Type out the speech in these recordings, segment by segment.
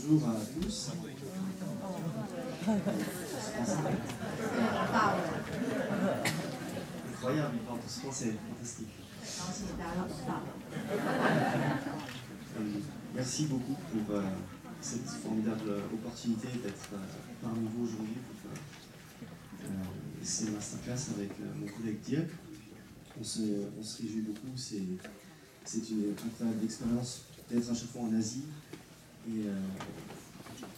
Bonjour à tous. Incroyable, il parle tous français, fantastique. Merci beaucoup pour cette formidable opportunité d'être parmi vous aujourd'hui pour ces masterclass avec mon collègue Dirk. On se réjouit beaucoup, c'est une incroyable expérience d'être à chaque fois en Asie et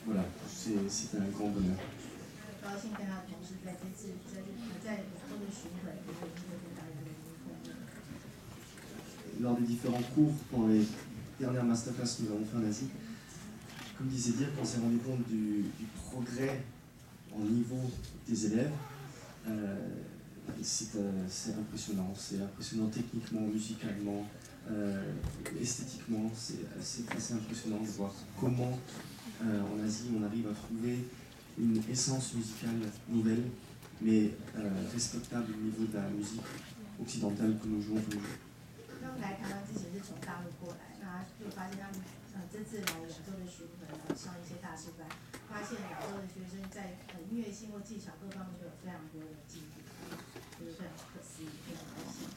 voilà, c'est un grand bonheur. Lors des différents cours, pendant les dernières masterclass que nous avons fait en Asie, comme disait Dirk, on s'est rendu compte du progrès en niveau des élèves. C'est impressionnant techniquement, musicalement, esthétiquement, c'est assez impressionnant de voir comment en Asie on arrive à trouver une essence musicale nouvelle, mais respectable au niveau de la musique occidentale que nous jouons tous les jours. 他们来台湾之前是从大陆过来，那就发现他们这次来亚洲的巡回上一些大师班，发现亚洲的学生在音乐性或技巧各方面都有非常多的进步，就是非常不可思议，非常高兴。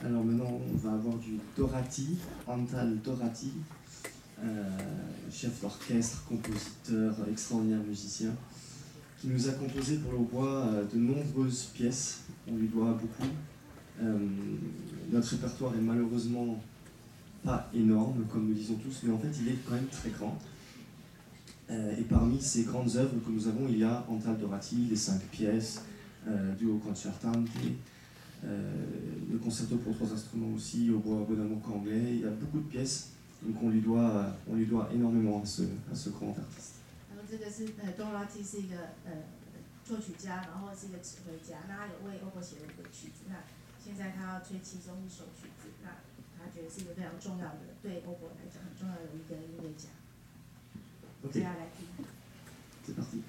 Alors maintenant, on va avoir du Dorati, Antal Dorati, chef d'orchestre, compositeur, extraordinaire musicien, qui nous a composé pour le hautbois de nombreuses pièces. On lui doit beaucoup. Notre répertoire est malheureusement pas énorme, comme nous disons tous, mais en fait il est quand même très grand. Et parmi ces grandes œuvres que nous avons, il y a Antal Dorati, les 5 pièces, Duo Concertante, le concerto pour 3 instruments aussi, au bois Bonamo Kanglais. Il y a beaucoup de pièces, donc on lui doit énormément à ce grand artiste. 这个是Dorati 是一个作曲家，然后是一个指挥家，那他有为欧国写了一个曲子，那现在他要吹其中一首曲子，那他觉得是一个非常重要的，对欧国来讲很重要的一个音乐家。接下来听。C'est parti.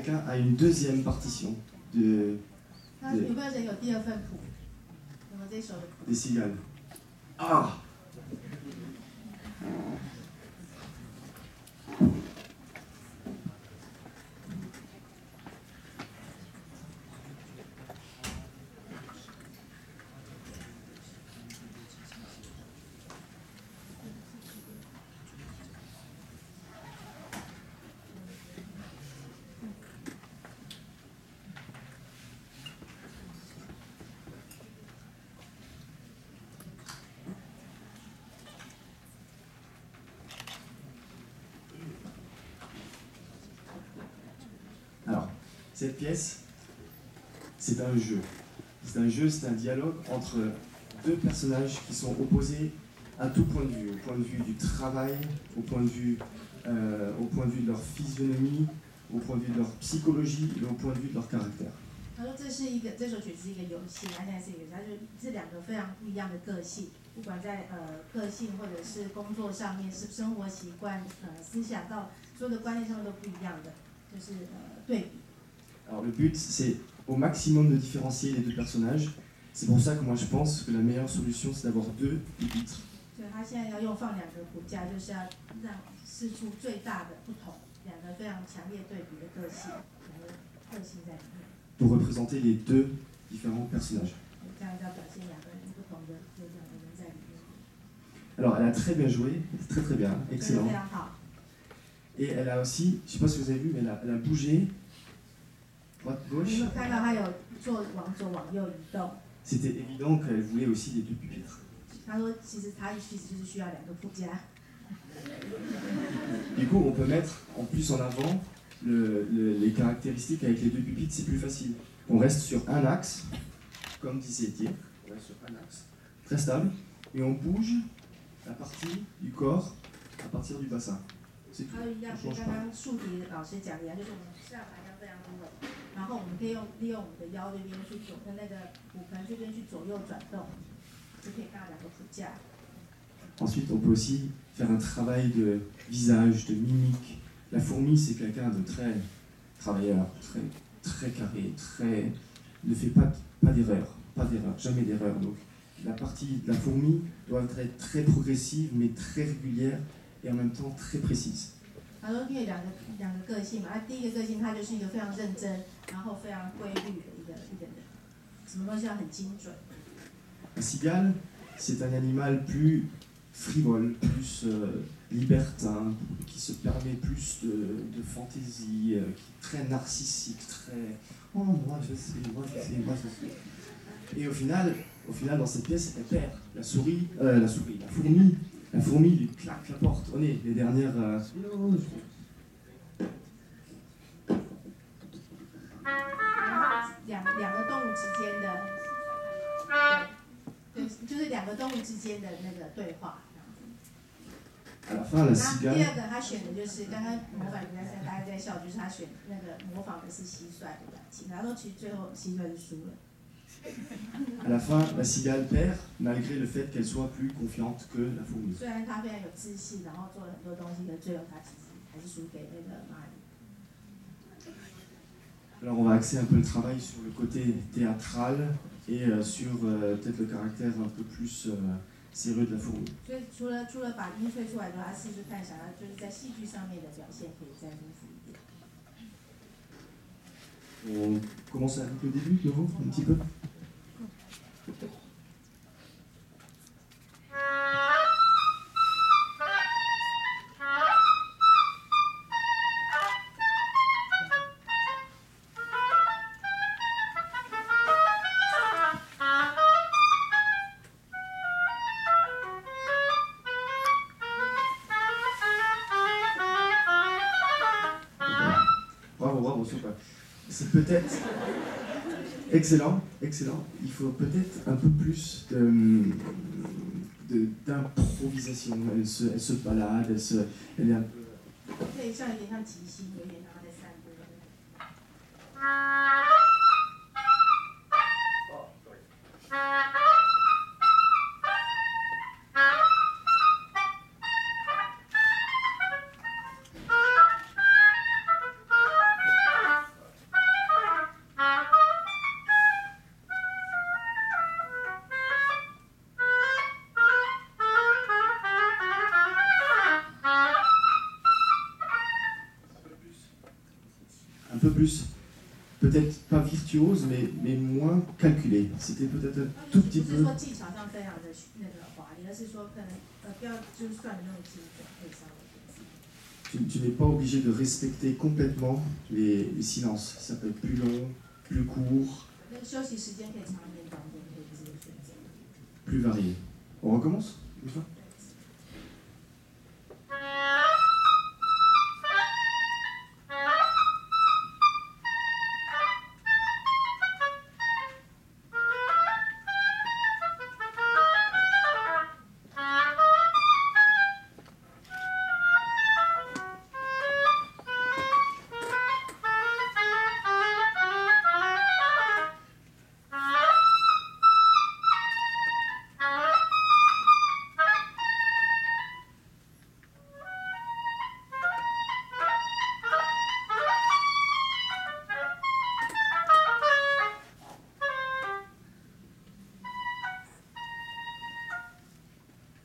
quelqu'un a une deuxième partition de, 那有没有人有第二份谱？我们这首的谱。 des cigales? Ah! Alors, cette pièce, c'est un jeu. C'est un jeu, c'est un dialogue entre deux personnages qui sont opposés à tout point de vue. Au point de vue du travail, au point de vue de leur physionomie, au point de vue de leur psychologie et au point de vue de leur caractère. 他说这首曲子是一个游戏，它现在是一个，它就是两个非常不一样的个性，不管在个性或者是工作上面，是生活习惯、思想到所有的观念上面都不一样的，就是对比。 Alors le but, c'est au maximum de différencier les deux personnages. C'est pour ça que moi je pense que la meilleure solution, c'est d'avoir deux pupitres. 所以他现在要用放两个谱架，就是要让试出最大的不同，两个非常强烈对比的个性，两个个性在里面。 Pour représenter les deux différents personnages. 这样要表现两个人不同的，有两个人在里面。 Alors elle a très bien joué, très très bien, 真的 excellent. 非常好。 Et elle a aussi, je ne sais pas si vous avez vu, mais elle a bougé droite 你 gauche. 们看到他有往左往右移动。 C'était évident qu'elle voulait aussi les deux pupitres. 他说，其实就是需要两个谱架。 Du coup, on peut mettre en plus en avant les caractéristiques avec les deux pupitres, c'est plus facile. On reste sur un axe, comme disait Thiers, on reste sur un axe, très stable, et on bouge la partie du corps à partir du bassin. C'est tout. 还有一样， On 跟 change 刚 pas. 刚树迪老师讲的一样，就是我们下盘要非常的稳，然后我们可以利用我们的腰这边去跟那个骨盆这边去左右转动，就可以看到两个谱架。 Ensuite, on peut aussi faire un travail de visage, de mimique. La fourmi, c'est quelqu'un de très travailleur, très carré, ne fait pas d'erreur, jamais d'erreur. Donc, la partie de la fourmi doit être très progressive, mais très régulière et en même temps très précise. 他说，因为两个个性嘛，他第一个个性他就是一个非常认真，然后非常规律的一个人，什么东西要很精准。 La cigale, c'est un animal plus frivole, plus libertin, qui se permet plus de fantaisie, qui est très narcissique, très « Oh, moi je sais, moi je sais, moi je sais ». Et au final, dans cette pièce, elle perd. La fourmi lui claque la porte. On est les dernières... 两个动物之间的，对，就是两个动物之间的那个对话。 À la fin, la 那第 cigale... 二个他选的就是刚刚模仿比赛，大家在笑，就是他选那个模仿的是蟋蟀的表情，然后其实最后蟋蟀就输了。 À la fin, la cigale perd, malgré le fait qu'elle soit plus confiante que la fourmi. 虽然他非常有自信，然后做了很多东西，可最后他其实还是输给那个蚂蚁。 Alors on va axer un peu le travail sur le côté théâtral et sur peut-être le caractère un peu plus sérieux de la fourmi. 所以除了把音吹出来之后，他试试看，想要就是在戏剧上面的表现可以再丰富一点。 On commence avec le début, de nouveau, un petit peu. Bravo, super. C'est peut-être excellent. Il faut peut-être un peu plus d'improvisation. Elle se balade, elle est un peu... 可以像有点像即兴，有点像他在散步。 Alors peu plus, peut-être pas virtuose, mais moins calculé. C'était peut-être un tout petit 不是 peu... 说技巧上非常的那个华丽，而是说可能不要就是算的那么精准，会稍微点。Tu n'es pas obligé de respecter complètement les silences. Ça peut être plus long, plus court, 那个休息时间可以长一点、短一点，可以自己选择。 plus varié. On recommence une fois?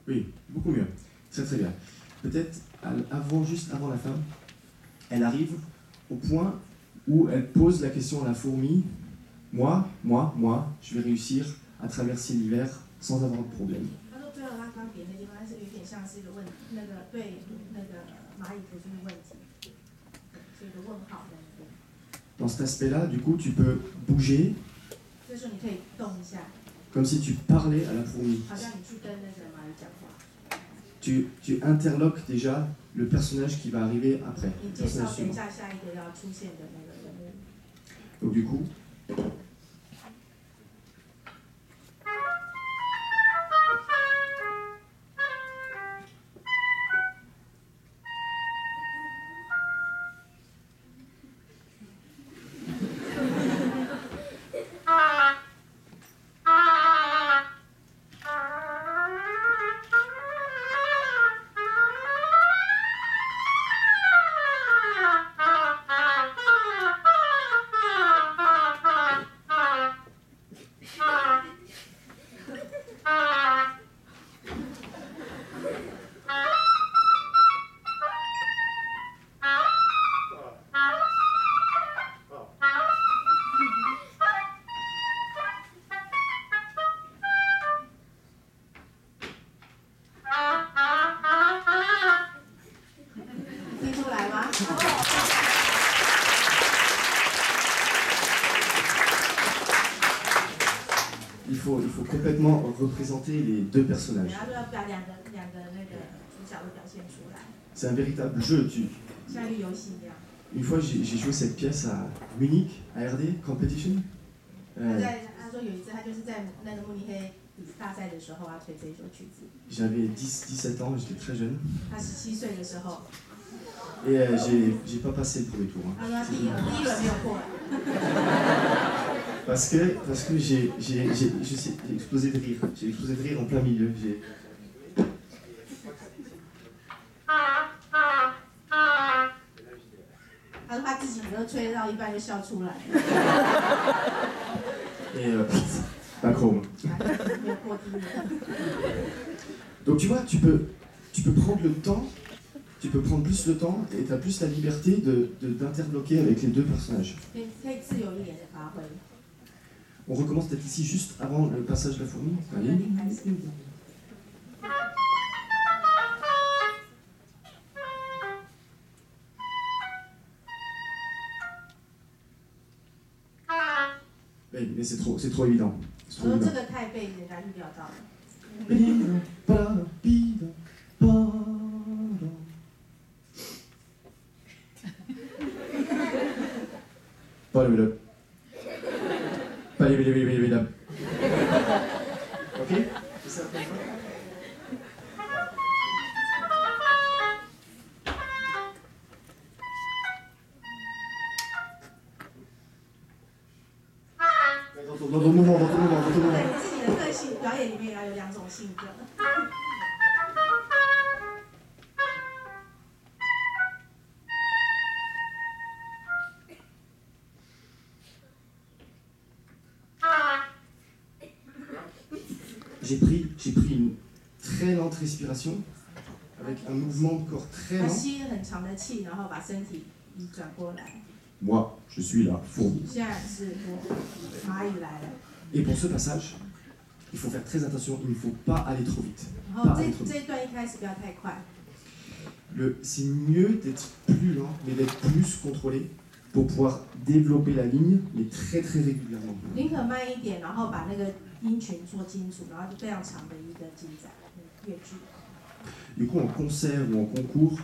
Oui, beaucoup mieux. Très très bien. Peut-être juste avant la fin, elle arrive au point où elle pose la question à la fourmi. Moi, je vais réussir à traverser l'hiver sans avoir de problème. 他说最后他刚点那地方，但是有点像是一个问，那个对那个蚂蚁提出的问题，所以一个问号在那边。Dans cet aspect-là, du coup, tu peux bouger 所以说你可以动一下， comme si tu parlais à la fourmi. 好像你去跟那个蚂蚁讲话。 Tu interloques déjà le personnage qui va arriver après. 你 le 介绍 personnage 等一 suivant. 下下一个要出现的那个人物。 Donc du coup, il faut complètement représenter les deux personnages. 然后要把两个那个主角都表现出来， C'est un véritable jeu. 像一个游戏一样。 Une fois, j'ai joué cette pièce à Munich, à RD Competition. 他说有一次他就是在那个慕尼黑大赛的时候要吹这一首曲子。 J'avais 17 ans, j'étais très jeune. 他17岁的时候， Et j'ai pas passé le premier tour. 他说他第一轮没有过来， Parce que j'ai explosé de rire. J'ai explosé de rire en plein milieu. 他说他自己都吹到一半就笑出来， Et Macron. 没有过第一轮。 Donc tu vois, tu peux prendre le temps, tu peux prendre plus le temps et tu as plus la liberté d'interloquer avec les deux personnages. 可以自由一点的发挥。 On recommence peut-être ici juste avant le passage de la fourmi. 从 Allez. 这里开始。 Oui, mais c'est trop évident. C'est 我 trop 说这 évident. 个太被人家预料到了。 Bida, bada, bida, bada. Bada, bida. Bada, bida, bida, bida, bida. Ok? C'est ça, la première fois? Dans ton mouvement. 对你自己的个性，表演里面也要有两种性格。 J'ai pris une très lente respiration avec un mouvement de corps très 他 lent. 吸很长的气，然后把身体转过来。moi, je suis la fourmi. 现在是我蚂蚁来了。 Et pour ce passage, il faut faire très attention, il ne faut pas aller trop vite. 然后这一段一开始不要太快。 C'est mieux d'être plus lent, mais d'être plus contrôlé pour pouvoir développer la ligne, mais très très régulièrement. 宁可慢一点，然后把那个音群做清楚，然后就非常长的一个进展乐句。 Du coup, en concert ou en concours,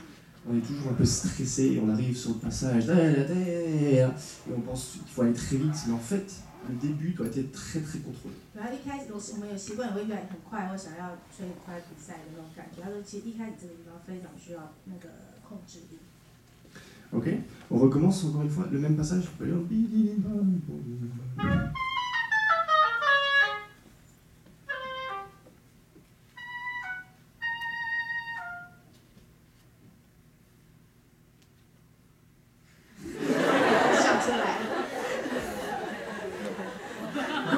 on est toujours un peu stressé, on arrive sur le passage, et on pense qu'il faut aller très vite, mais en fait, le début doit être très très contrôlé. 然后一开始我们有习惯会很快或想要吹很快比赛的那种感觉，他说其实一开始这个地方非常需要那个控制力。 Ok, on recommence encore une fois le même passage. 笑出来了。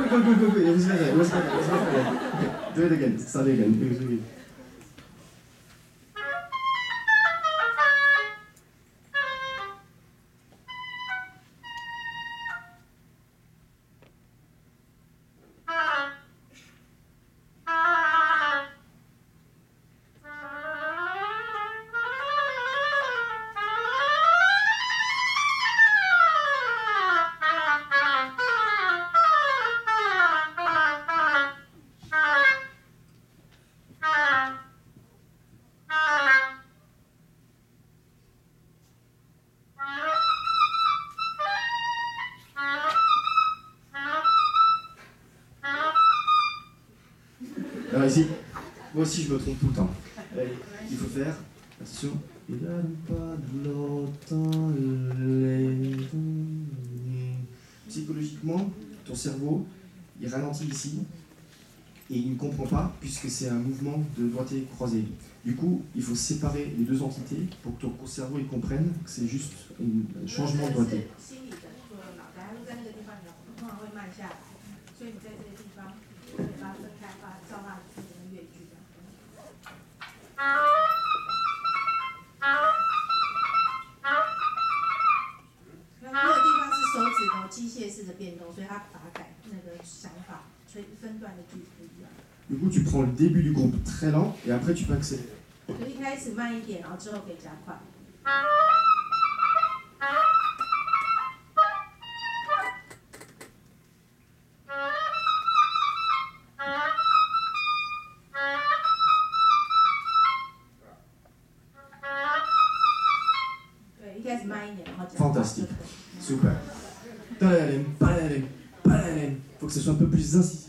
Go, it was better. Okay, do it again, start it again. Alors ici, moi aussi je me trompe tout le temps. Il faut faire, attention, psychologiquement, ton cerveau, il ralentit ici et il ne comprend pas puisque c'est un mouvement de doigté croisé. Du coup, il faut séparer les deux entités pour que ton cerveau il comprenne que c'est juste un changement de doigté. 所以你在这个地方，可以把它分开，把它照它出的乐句这样。那个地方是手指的机械式的变动，所以它把它改那个想法，所以分段的句子不一样。Du coup, tu prends le début du groupe très lent et après tu peux accélérer. 所以一开始慢一点，然后之后可以加快。 Fantastique, super. Faut que ce soit un peu plus incisif.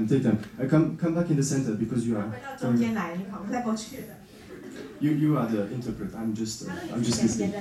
Take time. Come back in the center because you are. You are the interpreter. I'm just listening.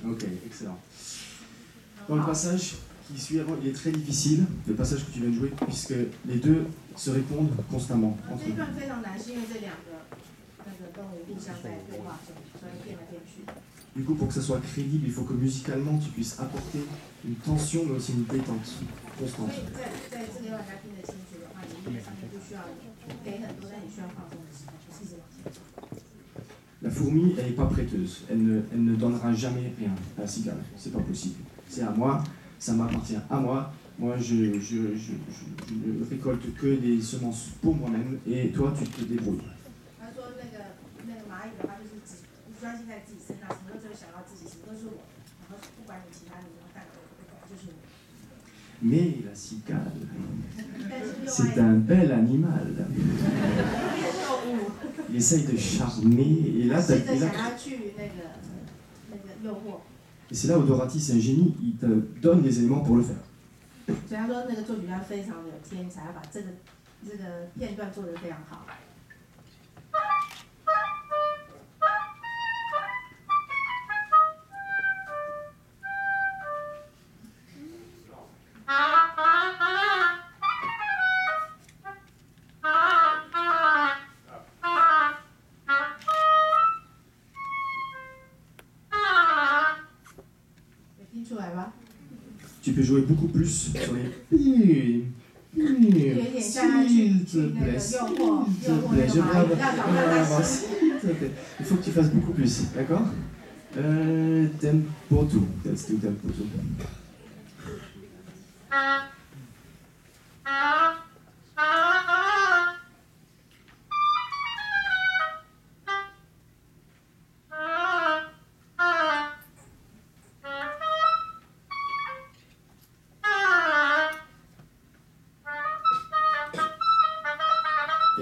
Ok, excellent. Dans le passage qui suit avant, il est très difficile, le passage que tu viens de jouer, puisque les deux se répondent constamment entre eux. 那个都会互相在对话中，所以变来变去。Du coup, pour que ça soit crédible, il faut que musicalement tu puisses apporter une tension, mais aussi une détente 所 constante. 以在这个要大家听得清楚的话，你音乐上面不需要给很多，但你需要放松的时候，就是一直往前走。La fourmi, elle n'est pas prêteuse. Elle ne donnera jamais rien à la cigale. C'est pas possible. C'est à moi, ça m'appartient à moi. Moi, je ne récolte que des semences pour moi-même et toi, tu te débrouilles. 他说那个蚂蚁的话，就是只专心在自己身上，什么都只会想到自己，什么都是我，然后不管你其他你怎么干的，就是我。Mais la cigale, 但是另 c'est 外 un bel animal. 一个动物， Il essaye de charmer. Et là, 试着想要去那个诱惑。 et c'est là où Dorothy, c'est un génie, il te donne les éléments pour le faire. 所以他说那个作曲家非常的有天才，把这个片段做得非常好。有听出来吗？ Tu peux jouer beaucoup plus sur les. 有一点像要去那个诱惑那个蚂蚁，要挑战它心。 Il faut que tu fasses beaucoup plus, d'accord Tempo tu. Let's do tempo tu.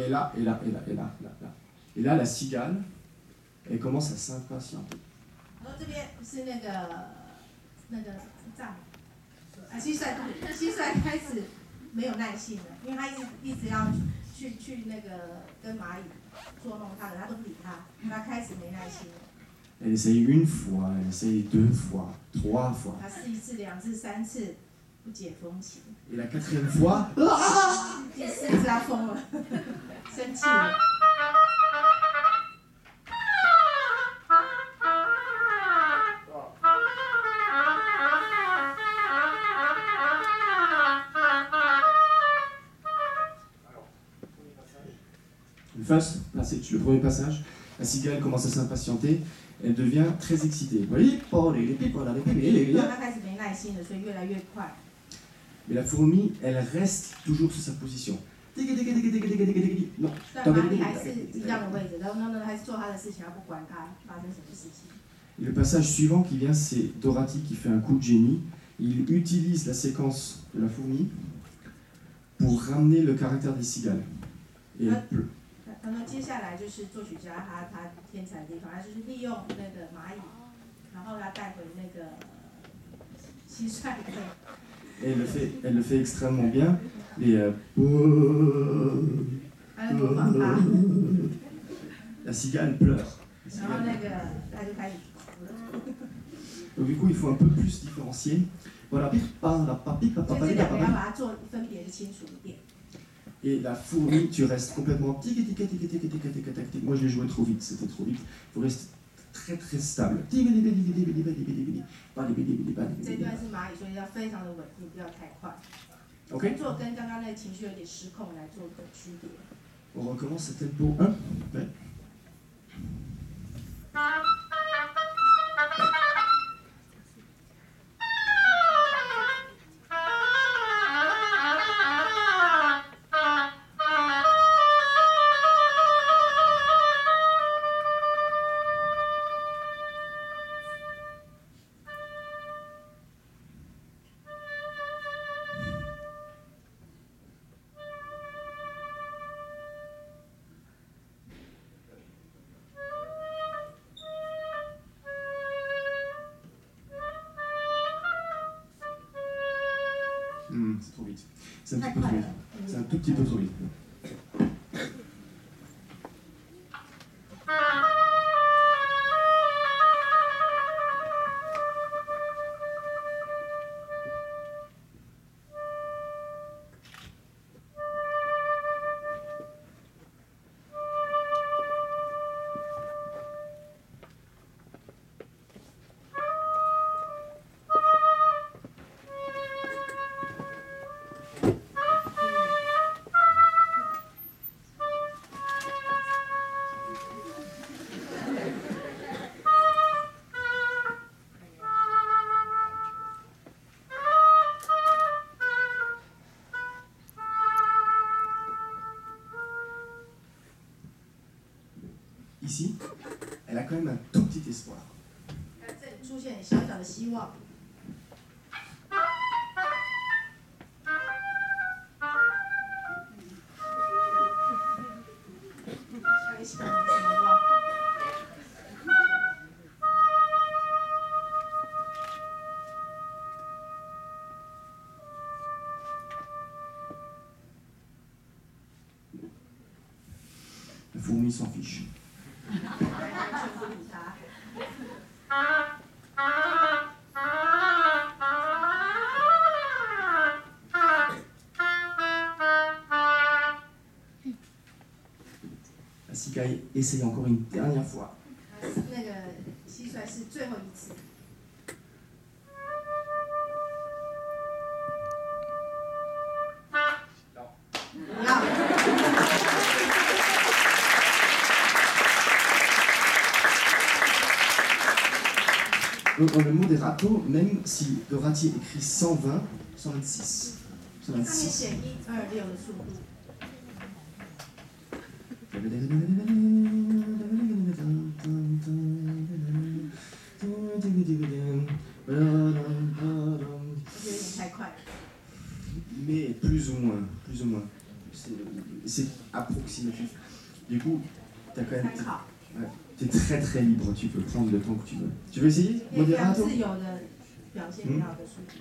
Et là, et là, et là, et là, là, là. Et là, la cigale, elle commence à s'impatienter. 然后这边是那个蚱蟋开始没有耐性了，因为他一直要去那个跟蚂蚁捉弄它的，他都不理他，他开始没耐心了。 Elle essaye une fois, elle essaye deux fois, trois fois. 他试一次、2次、3次不解风情， Et la quatrième fois, 第4次他疯了，生气了。 le first passage, le premier passage, la cigale commence à s'impatienter, elle devient très excitée.然后他开始没耐心了，所以越来越快。 Mais la fourmi, elle reste toujours sur sa position. Non. 但蚂蚁还是一样的位置，然后呢还是做他的事情，他不管他发生什么事情。 Et le passage suivant qui vient, c'est Dorothy qui fait un coup de génie. Il utilise la séquence de la fourmi pour ramener le caractère des cigales. Et elle pleut. 他说接下来就是作曲家他天才的地方，他就是利用那个蚂蚁，然后他带回那个蟋蟀的。 Et elle le fait extrêmement bien. Et la cigale pleure. Donc du coup, il faut un peu plus différencier. Voilà. Et la fourmi, tu restes complètement. Moi, je l'ai joué trop vite, c'était trop vite. Il faut rester très très stable. 这段是蚂蚁，所以要非常的稳定，不要太快。 OK 做跟刚刚那个情绪有点失控来做个区别。 On recommence à tempo 1. Ouais. C'est trop vite. C'est un petit peu trop vite. C'est un tout petit peu trop vite. ici, elle a quand même un tout petit espoir. 这里出现小小的希望。想一想什么吗？ La fourmi s'en fiche. 完全不理他。 La cicaille essaye encore une dernière fois. 那个蟋蟀是最后一次。不要。 Le mot des râteaux, même si le râtier écrit 120, 126, 上面 126. 写126的速度。 我觉得有点太快了。 Mais plus ou moins, plus ou moins. C'est approximatif. Du coup, t'as quand même. 参考。 Ouais, t'es très très libre, tu peux prendre le temps que tu veux. Tu veux essayer 可以非常 Moderato 自由的表现你要的速度。